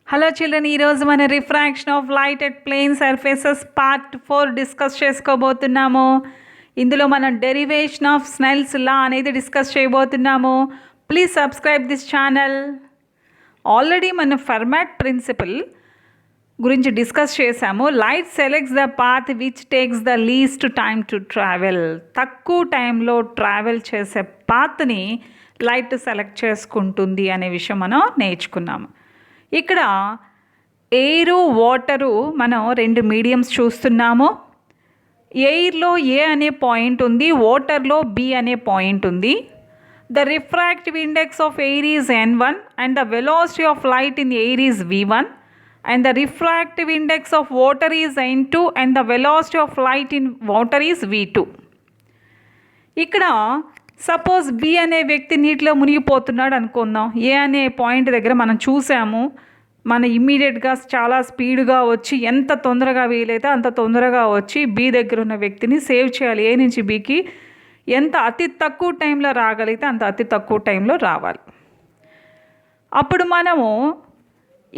Hello children, ఈరోజు మన refraction of light at plane surfaces part 4 discuss చేసుకోబోతున్నాము. ఇందులో మనం డెరివేషన్ ఆఫ్ స్నెల్స్ లా అనేది డిస్కస్ చేయబోతున్నాము. Please subscribe this channel. Already మనం ఫెర్మాట్ ప్రిన్సిపల్ గురించి డిస్కస్ చేసాము. Light selects the path which takes the least time to travel. తక్కువ టైంలో ట్రావెల్ చేసే పాత్ని లైట్ సెలెక్ట్ చేసుకుంటుంది అనే విషయం మనం నేర్చుకున్నాము. ఇక్కడ ఎయిరు వాటరు మనం రెండు మీడియమ్స్ చూస్తున్నాము. ఎయిర్లో ఏ అనే పాయింట్ ఉంది, వాటర్లో బి అనే పాయింట్ ఉంది. The refractive index of air is n1 and the velocity of light in air is v1 and the refractive index of water is n2 and the velocity of light in water is v2. ఇక్కడ suppose B అనే వ్యక్తి నీటిలో మునిగిపోతున్నాడు అనుకుందాం. ఏ అనే point దగ్గర మనం చూసాము. మన ఇమ్మీడియట్గా చాలా స్పీడ్గా వచ్చి ఎంత తొందరగా వీలైతే అంత తొందరగా వచ్చి బి దగ్గర ఉన్న వ్యక్తిని సేవ్ చేయాలి. ఏ నుంచి బికి ఎంత అతి తక్కువ టైంలో రాగలిగితే అంత అతి తక్కువ టైంలో రావాలి. అప్పుడు మనము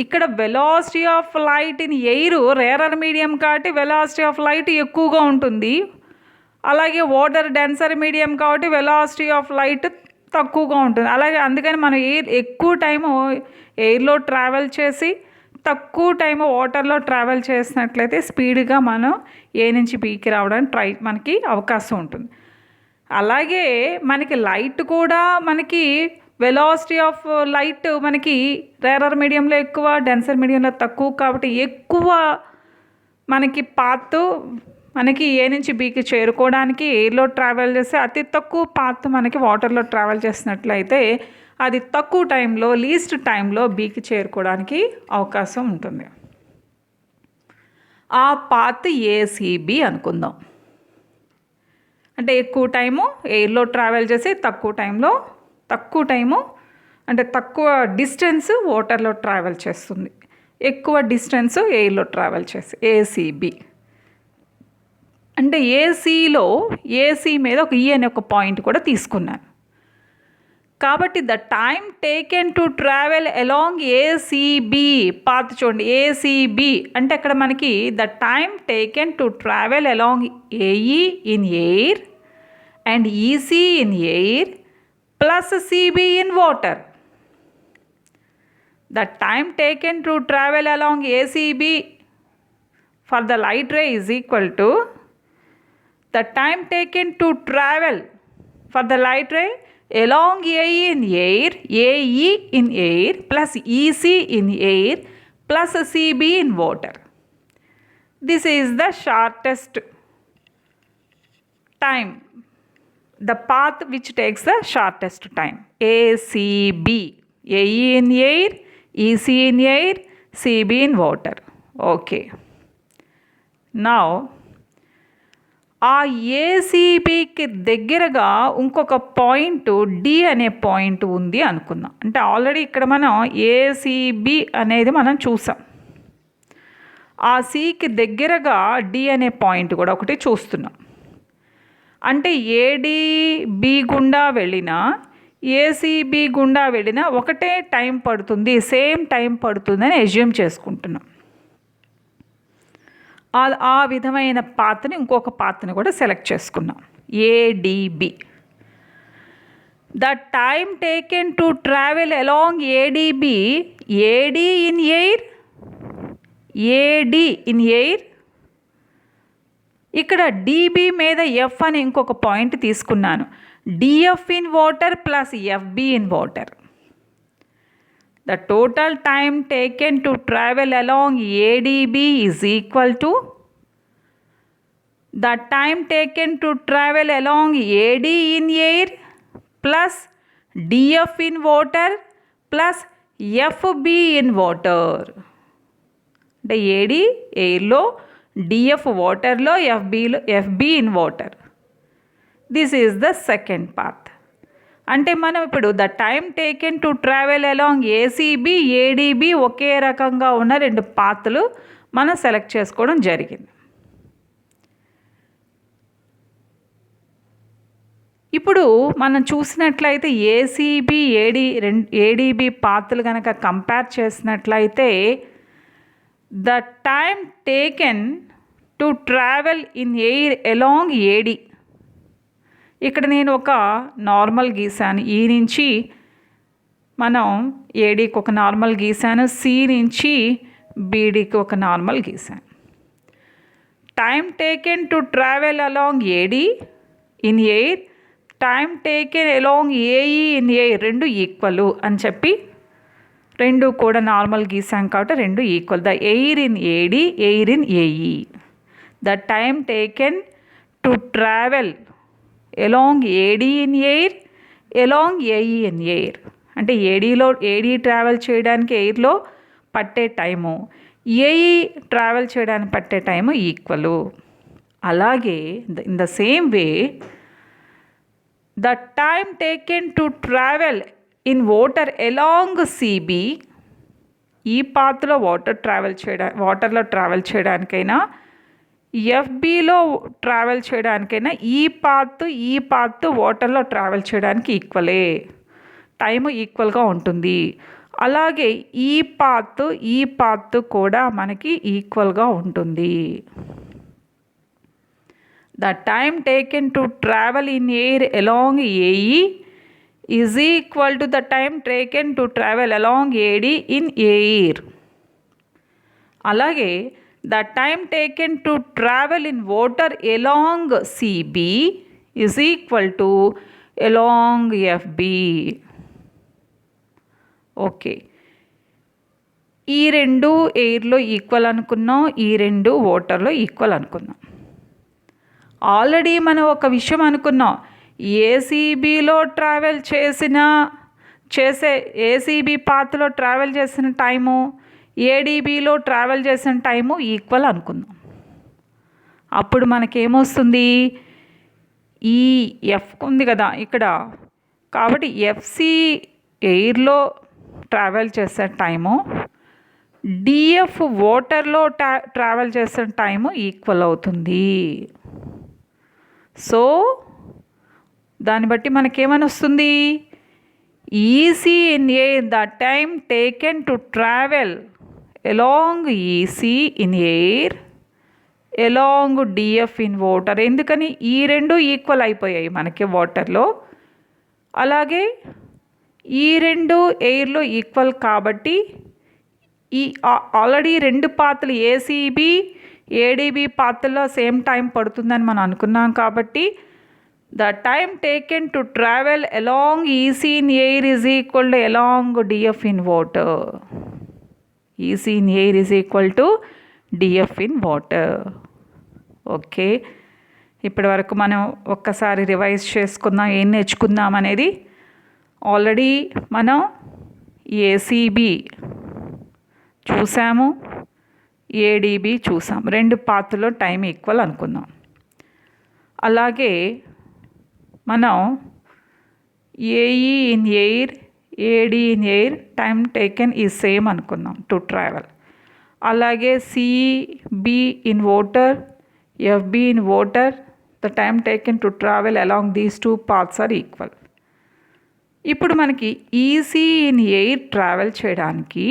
ఇక్కడ velocity of light in air rarer medium కాబట్టి వెలాసిటీ ఆఫ్ లైట్ ఎక్కువగా ఉంటుంది. అలాగే వాటర్ డెన్సర్ మీడియం కాబట్టి వెలాసిటీ ఆఫ్ లైట్ తక్కువగా ఉంటుంది. అలాగే అందుకని మనం ఎక్కువ టైము ఎయిర్లో ట్రావెల్ చేసి తక్కువ టైము వాటర్లో ట్రావెల్ చేసినట్లయితే స్పీడ్గా మనం ఏ నుంచి బీకి రావడానికి మనకి అవకాశం ఉంటుంది. అలాగే మనకి లైట్ కూడా మనకి వెలాసిటీ ఆఫ్ లైట్ మనకి రేరర్ మీడియంలో ఎక్కువ, డెన్సర్ మీడియంలో తక్కువ కాబట్టి ఎక్కువ మనకి పాత్ మనకి ఏ నుంచి బీకి చేరుకోవడానికి ఎయిర్లో ట్రావెల్ చేస్తే అతి తక్కువ పాత్ మనకి వాటర్లో ట్రావెల్ చేసినట్లయితే అది తక్కువ టైంలో లీస్ట్ టైంలో బీకి చేరుకోవడానికి అవకాశం ఉంటుంది. ఆ పాత్ ఏసీబీ అనుకుందాం. అంటే ఎక్కువ టైము ఎయిర్లో ట్రావెల్ చేసి తక్కువ టైము అంటే తక్కువ డిస్టెన్స్ వాటర్లో ట్రావెల్ చేస్తుంది, ఎక్కువ డిస్టెన్స్ ఎయిర్లో ట్రావెల్ చేసి ఏసీబీ. అంటే ఏసీ మీద ఒక ఈ అనే ఒక పాయింట్ కూడా తీసుకున్నాను. కాబట్టి the time taken to travel along ACB path చూడండి. ఏసీబీ అంటే అక్కడ మనకి the time taken to travel along AE in air and EC in air plus CB in water. The time taken to travel along ACB for the light ray is equal to the time taken to travel for the light ray along AE in air plus EC in air plus CB in water. This is the shortest time, the path which takes the shortest time. ACB, AE in air, EC in air, CB in water. Okay. Now ఆ ఏసీబీకి దగ్గరగా ఇంకొక point D అనే point ఉంది అనుకుందాం. అంటే already ఇక్కడ మనం ACB అనేది మనం చూసాం. ఆ సికి దగ్గరగా డి అనే పాయింట్ కూడా ఒకటి చూస్తున్నాం. అంటే ఏడీబీ గుండా వెళ్ళినా ఏసీబీ గుండా వెళ్ళినా ఒకటే టైం పడుతుంది, సేమ్ టైం పడుతుందని అజ్యూమ్ చేసుకుంటున్నాం. ఆ విధమైన పాత్ని ఇంకొక పాత్ని కూడా సెలెక్ట్ చేసుకున్నాం. ADB. The time taken to travel along ADB, AD in air. ఇక్కడ డిబి మీద ఎఫ్ అని ఇంకొక పాయింట్ తీసుకున్నాను. DF in water plus FB in water. The total time taken to travel along ADB is equal to the time taken to travel along AD in air plus DF in water plus FB in water. The AD airlo, DF waterlo, FB in water. This is the second path. అంటే మనం ఇప్పుడు the time taken to travel along ACB ADB ఒకే రకంగా ఉన్న రెండు పాత్లు మనం select చేసుకోవడం జరిగింది. ఇప్పుడు మనం చూసినట్లయితే ఏసీబీ ఏడీబీ పాత్రలు కనుక కంపేర్ చేసినట్లయితే the time taken to travel in air along AD, ఇక్కడ నేను ఒక నార్మల్ గీసాను. ఈ నుంచి మనం ఏడీకి ఒక నార్మల్ గీసాను, సి నుంచి బీడీకి ఒక నార్మల్ గీసాను. Time taken to travel along AD in air, time taken along AE in air, రెండు ఈక్వల్ అని చెప్పి రెండు కూడా నార్మల్ గీసాం కాబట్టి రెండు equal. The air in AD, air in AE. The time taken to travel along AD in air, along AE in air, అంటే ఏడీ travel చేయడానికి ఎయిర్లో పట్టే టైము, ఏఈ ట్రావెల్ చేయడానికి పట్టే టైము ఈక్వల్. అలాగే in the same way the time taken to travel in water along CB, ఈ పాత్లో వాటర్లో travel చేయడానికైనా ఎఫ్బిలో ట్రావెల్ చేయడానికైనా ఈ పాత్ వాటర్లో ట్రావెల్ చేయడానికి ఈక్వలే, టైము ఈక్వల్గా ఉంటుంది. అలాగే ఈ పాత్ కూడా మనకి ఈక్వల్గా ఉంటుంది. The time taken to travel in air along AE is equal to the time taken to travel along AD in air. అలాగే the time taken to travel in water along CB is equal to along FB. Okay, ఈ రెండు ఎయిర్లో equal అనుకున్నాం, ఈ రెండు వాటర్లో equal అనుకున్నాం. Already మనం ఒక విషయం అనుకున్నాం, ఏసీబీలో ట్రావెల్ ఏసీబీ పాత్లో ట్రావెల్ చేసిన టైము ఏడీబీలో ట్రావెల్ చేసిన టైము ఈక్వల్ అనుకుందాం. అప్పుడు మనకేమొస్తుంది, ఈ ఎఫ్ ఉంది కదా ఇక్కడ, కాబట్టి ఎఫ్సి ఎయిర్లో ట్రావెల్ చేసే టైము డిఎఫ్ వాటర్లో ట్రావెల్ చేసే టైము ఈక్వల్ అవుతుంది. సో దాన్ని బట్టి మనకేమని వస్తుంది, EC in air, the time taken to travel along EC in air along DF in water. ఎందుకని ఈ రెండు ఈక్వల్ అయిపోయాయి మనకి వాటర్లో, అలాగే ఈ రెండు ఎయిర్లో ఈక్వల్ కాబట్టి ఈ ఆల్రెడీ రెండు పాత్రలు ఏసీబీ ఏడీబీ పాత్రలో సేమ్ టైం పడుతుందని మనం అనుకున్నాం కాబట్టి the time taken to travel along EC in air is equal to along DF in water. EC in air is equal to DF in water. Okay, ఇప్పటి వరకు మనం ఒక్కసారి రివైజ్ చేసుకుందాం, ఏం నేర్చుకుందాం అనేది. ఆల్రెడీ మనం ఏసీబీ చూసాము, ఏడీబీ చూసాం, రెండు పాత్రలో టైం ఈక్వల్ అనుకుందాం. అలాగే మనం AE in air AD in air time taken ఈ సేమ్ అనుకుందాం టు ట్రావెల్. అలాగే CB in water FB in water the time taken to travel along these two paths are equal. ఇప్పుడు మనకి ఈసీ ఇన్ ఎయిర్ ట్రావెల్ చేయడానికి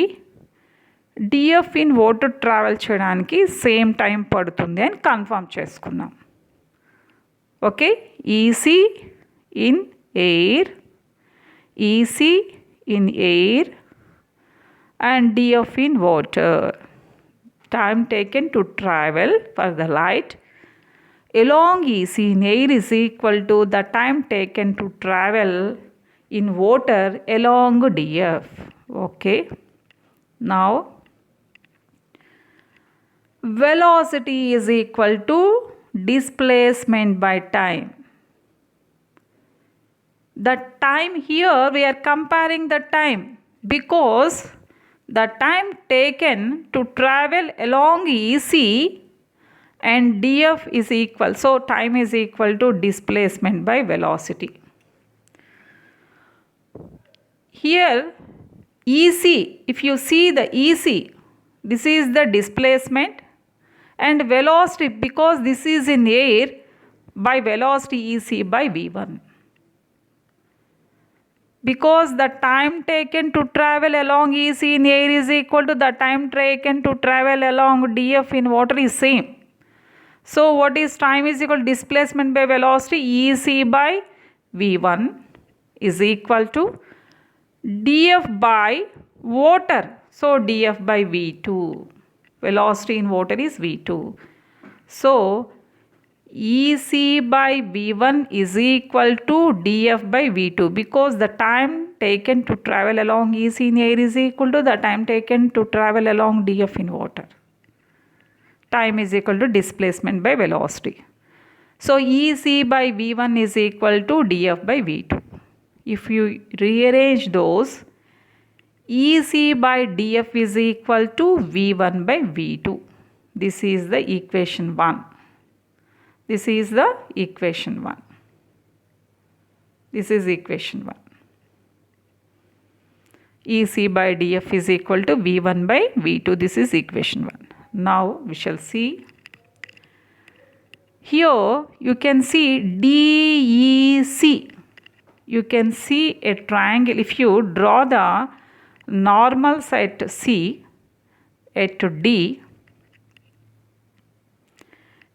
DF in water travel చేయడానికి same time పడుతుంది అని confirm చేసుకున్నాం. Okay, EC in air and df in water. Time taken to travel for the light along EC in air is equal to the time taken to travel in water along df. Okay, now velocity is equal to displacement by time. The time here we are comparing the time because the time taken to travel along EC and df is equal. So time is equal to displacement by velocity. Here EC, if you see the EC, this is the displacement and velocity because this is in air by velocity EC by v1. because the time taken to travel along EC in air is equal to the time taken to travel along DF in water is same. So what is time is equal to displacement by velocity EC by V1 is equal to DF by water. So DF by V2. Velocity in water is V2. So EC by V1 is equal to DF by V2 because the time taken to travel along EC in air is equal to the time taken to travel along DF in water. Time is equal to displacement by velocity. So EC by V1 is equal to DF by V2. If you rearrange those, EC by DF is equal to V1 by V2. This is the equation 1. This is the equation 1. This is equation 1. EC by DF is equal to V1 by V2. This is equation 1. Now we shall see. Here you can see DEC. You can see a triangle. If you draw the normal side C at D,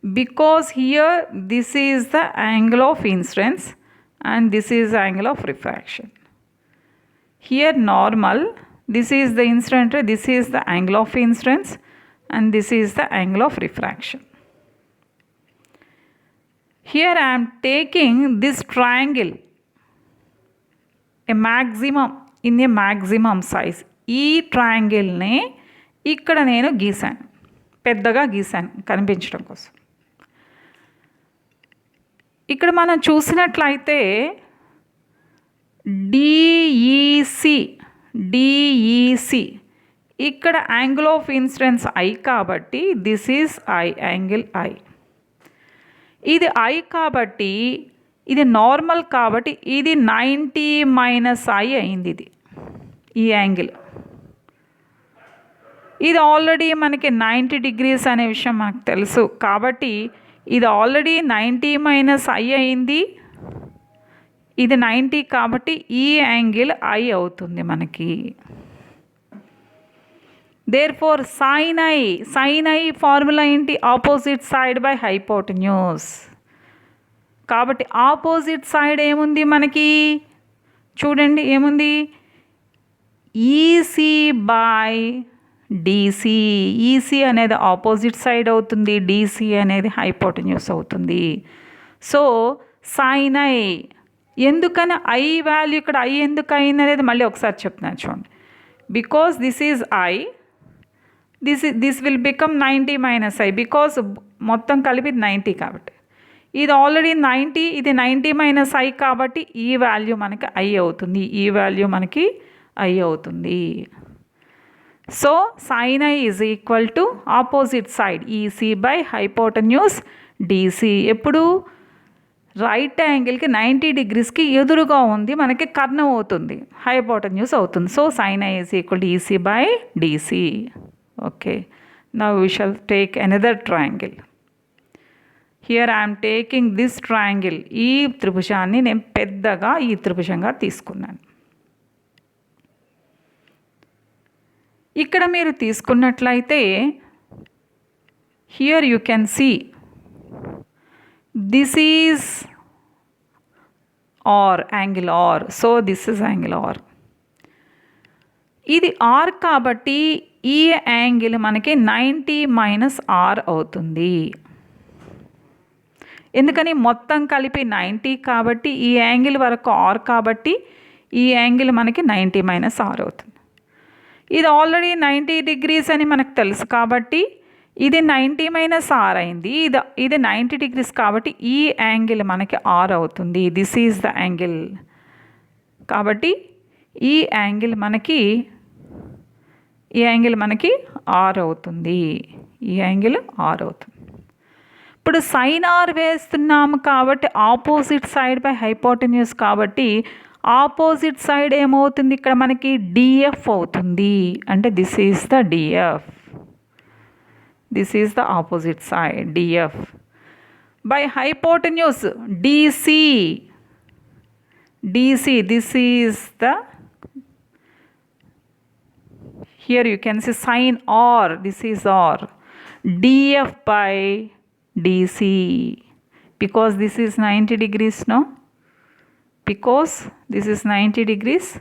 because here this is the angle of incidence and this is angle of refraction. Here normal, this is the incident ray, this is the angle of incidence and this is the angle of refraction. Here I am taking this triangle, a maximum in a maximum size. ఈ ట్రయాంగిల్ని ఇక్కడ నేను గీసాను, పెద్దగా గీసాను కనిపించడం కోసం. ఇక్కడ మనం చూసినట్లయితే డిఈసి ఇక్కడ యాంగిల్ ఆఫ్ ఇన్సిడెన్స్ ఐ కాబట్టి this is I, angle I. ఇది ఐ కాబట్టి ఇది నార్మల్ కాబట్టి ఇది 90 మైనస్ ఐ అయింది. ఇది ఈ యాంగిల్ ఇది ఆల్రెడీ మనకి 90 డిగ్రీస్ అనే విషయం మనకు తెలుసు కాబట్టి ఇది ఆల్రెడీ 90 మైనస్ ఐ అయింది. ఇది 90 కాబట్టి ఈ యాంగిల్ ఐ అవుతుంది మనకి. దేర్ఫోర్ సైన్ ఐ ఫార్ములా ఏంటి? Opposite side by hypotenuse. కాబట్టి ఆపోజిట్ సైడ్ ఏముంది మనకి? చూడండి ఏముంది? EC by DC. ఈసీ అనేది ఆపోజిట్ సైడ్ అవుతుంది, డీసీ అనేది హైపోటెన్యూస్ అవుతుంది. So sine I. ఎందుకని ఐ వాల్యూ ఇక్కడ ఐ ఎందుకు అయింది అనేది మళ్ళీ ఒకసారి చెప్తున్నాను చూడండి. Because this is I, this will become 90 minus I because మొత్తం కలిపి 90 కాబట్టి ఇది ఆల్రెడీ 90, ఇది 90 మైనస్ ఐ కాబట్టి ఈ వాల్యూ మనకి ఐ అవుతుంది. ఈ వాల్యూ మనకి ఐ అవుతుంది. So sine I is equal to opposite side EC by hypotenuse DC. ఎప్పుడు రైట్ యాంగిల్కి 90 డిగ్రీస్కి ఎదురుగా ఉంది మనకి కర్ణం అవుతుంది, హైపోటెన్యూస్ అవుతుంది. So sine I is equal to EC by DC. Okay, now we shall take another triangle. Here I'm taking this triangle. ఈ త్రిభుజాన్ని నేను పెద్దగా ఈ త్రిభుజంగా తీసుకున్నాను. ఇక్కడ మీరు తీసుకున్నట్లయితే here you can see this is R, angle R. So this is angle R. ఇది ఆర్ కాబట్టి ఈ యాంగిల్ మనకి 90 మైనస్ ఆర్ అవుతుంది. ఎందుకని మొత్తం కలిపి 90 కాబట్టి ఈ యాంగిల్ వరకు ఆర్ కాబట్టి ఈ యాంగిల్ మనకి 90 మైనస్ ఆర్ అవుతుంది. ఇది ఆల్రెడీ 90 డిగ్రీస్ అని మనకు తెలుసు కాబట్టి ఇది 90 మైనస్ ఆర్ అయింది. ఇది 90 డిగ్రీస్ కాబట్టి ఈ యాంగిల్ మనకి ఆర్ అవుతుంది. This is the angle. కాబట్టి ఈ యాంగిల్ మనకి ఆర్ అవుతుంది. ఈ యాంగిల్ ఆర్ అవుతుంది. ఇప్పుడు సైన్ ఆర్ వేస్తున్నాము కాబట్టి ఆపోజిట్ సైడ్ బై హైపోటెన్యూస్ కాబట్టి ఆపోజిట్ సైడ్ ఏమవుతుంది? ఇక్కడ మనకి డిఎఫ్ అవుతుంది. అంటే this is the DF. This is the opposite side DF by hypotenuse DC. DC, this is the, here you can see sin R, this is R. DF by DC, because this is 90 degrees, no? Because this is 90 degrees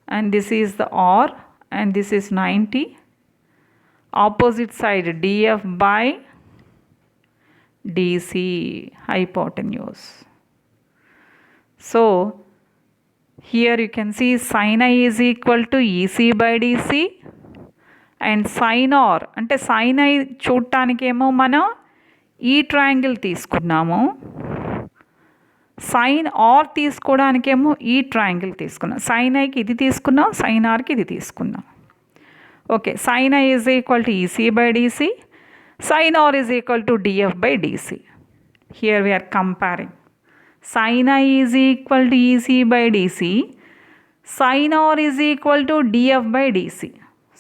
and this is the R and this is 90. Opposite side DF by DC, hypotenuse. So here you can see sin I is equal to EC by DC and sin R అంటే sin I చూడటానికేమో మనం ఈ triangle తీసుకున్నాము, sign are తీసుకోవడానికేమో ఈ triangle తీసుకున్నాం. Sign ఐకి ఇది తీసుకున్నాం, sign ఆర్కి ఇది తీసుకున్నాం. Okay, sine I is equal to EC by DC, sine R is equal to DF by DC. Here we are comparing. Sin I is equal to EC by DC, sin R is equal to DF by DC.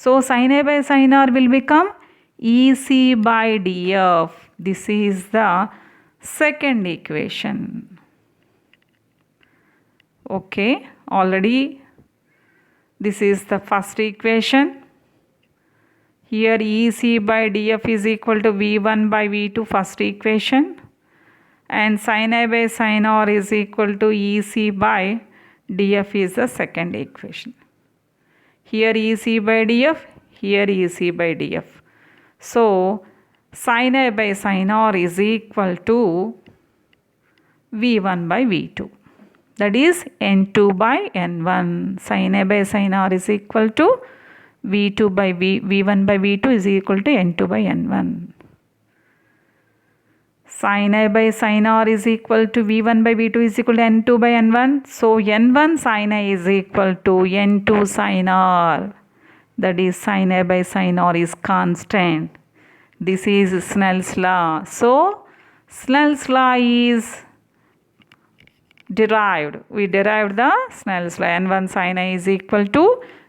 So sin A by sin R will become EC by DF. This is the second equation. Okay, already this is the first equation. Here EC by DF is equal to V1 by V2, first equation. And sin I by sin R is equal to EC by DF is the second equation. Here EC by DF, here EC by DF. So sin I by sin R is equal to V1 by V2. That is N2 by N1. Sin I by sin R is equal to V2 by V1 by V2 is equal to N2 by N1. Sin I by sin R is equal to V1 by V2 is equal to N2 by N1. So N1 sin I is equal to N2 sin R. That is sin I by sin R is constant. This is Snell's law. So Snell's law is derived. We derived the Snell's law. N1 sin I is equal to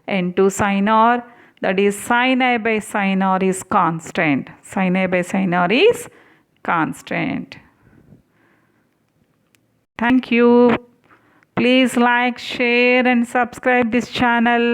N2 sin R. That is sin I by sin R is constant. Sin I by sin R is constant. Thank you. Please like, share and subscribe this channel.